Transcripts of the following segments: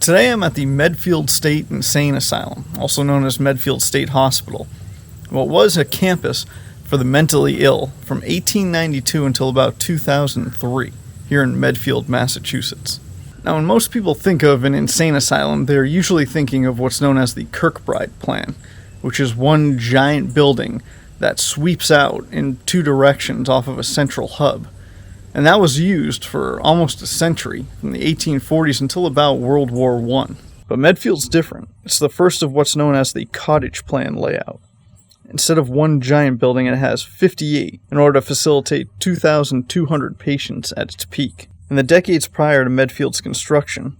Today I'm at the Medfield State Insane Asylum, also known as Medfield State Hospital, what was a campus for the mentally ill from 1892 until about 2003, here in Medfield, Massachusetts. Now, when most people think of an insane asylum, they're usually thinking of what's known as the Kirkbride Plan, which is one giant building that sweeps out in two directions off of a central hub. And that was used for almost a century, from the 1840s until about World War I. But Medfield's different. It's the first of what's known as the Cottage Plan layout. Instead of one giant building, it has 58 in order to facilitate 2,200 patients at its peak. In the decades prior to Medfield's construction,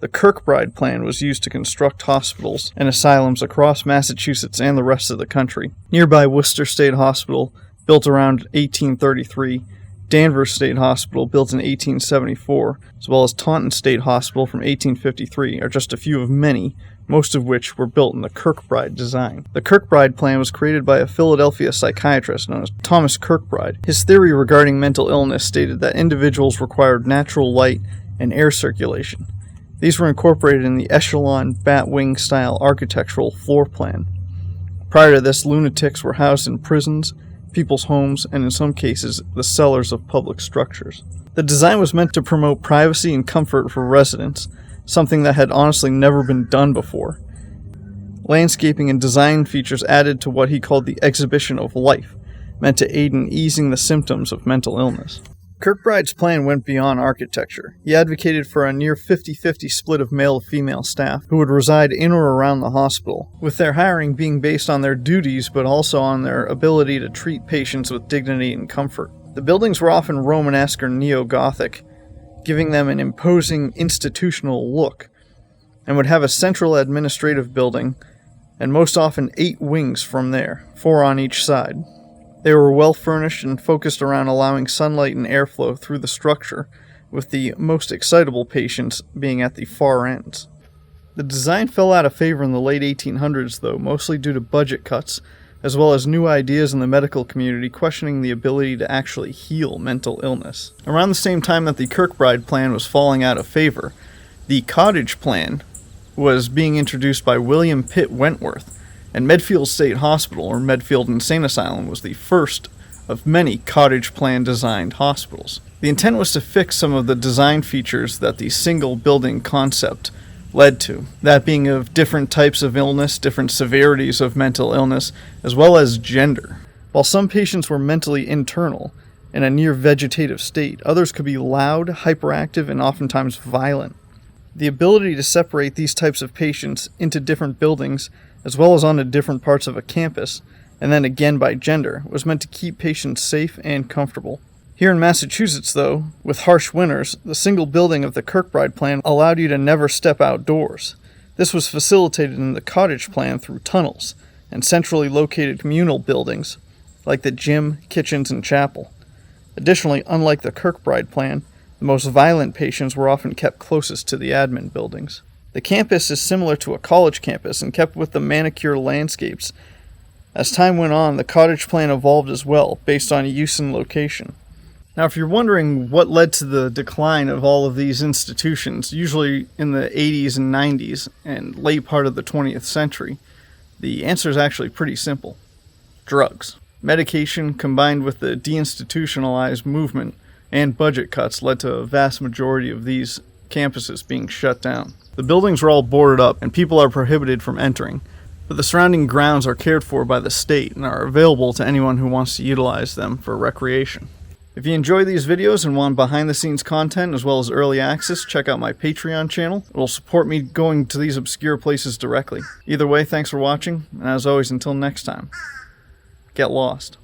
the Kirkbride Plan was used to construct hospitals and asylums across Massachusetts and the rest of the country. Nearby Worcester State Hospital, built around 1833, Danvers State Hospital, built in 1874, as well as Taunton State Hospital from 1853, are just a few of many, most of which were built in the Kirkbride design. The Kirkbride Plan was created by a Philadelphia psychiatrist known as Thomas Kirkbride. His theory regarding mental illness stated that individuals required natural light and air circulation. These were incorporated in the echelon bat-wing style architectural floor plan. Prior to this, lunatics were housed in prisons, people's homes, and in some cases, the cellars of public structures. The design was meant to promote privacy and comfort for residents, something that had honestly never been done before. Landscaping and design features added to what he called the exhibition of life, meant to aid in easing the symptoms of mental illness. Kirkbride's plan went beyond architecture. He advocated for a near 50-50 split of male-to-female staff who would reside in or around the hospital, with their hiring being based on their duties but also on their ability to treat patients with dignity and comfort. The buildings were often Romanesque or Neo-Gothic, giving them an imposing institutional look, and would have a central administrative building, and most often 8 wings from there, 4 on each side. They were well furnished and focused around allowing sunlight and airflow through the structure, with the most excitable patients being at the far ends. The design fell out of favor in the late 1800s, though, mostly due to budget cuts, as well as new ideas in the medical community questioning the ability to actually heal mental illness. Around the same time that the Kirkbride Plan was falling out of favor, the Cottage Plan was being introduced by William Pitt Wentworth, and Medfield State Hospital, or Medfield Insane Asylum, was the first of many Cottage Plan designed hospitals. The intent was to fix some of the design features that the single building concept led to, that being of different types of illness, different severities of mental illness, as well as gender. While some patients were mentally internal, in a near vegetative state, others could be loud, hyperactive, and oftentimes violent. The ability to separate these types of patients into different buildings, as well as onto different parts of a campus, and then again by gender, was meant to keep patients safe and comfortable. Here in Massachusetts, though, with harsh winters, the single building of the Kirkbride Plan allowed you to never step outdoors. This was facilitated in the Cottage Plan through tunnels and centrally located communal buildings, like the gym, kitchens, and chapel. Additionally, unlike the Kirkbride Plan, the most violent patients were often kept closest to the admin buildings. The campus is similar to a college campus and kept with the manicure landscapes. As time went on, the Cottage Plan evolved as well, based on use and location. Now, if you're wondering what led to the decline of all of these institutions, usually in the 80s and 90s and late part of the 20th century, the answer is actually pretty simple. Drugs. Medication combined with the deinstitutionalized movement and budget cuts led to a vast majority of these campuses being shut down. The buildings are all boarded up and people are prohibited from entering, but the surrounding grounds are cared for by the state and are available to anyone who wants to utilize them for recreation. If you enjoy these videos and want behind-the-scenes content as well as early access, check out my Patreon channel. It will support me going to these obscure places directly. Either way, thanks for watching, and as always, until next time, get lost.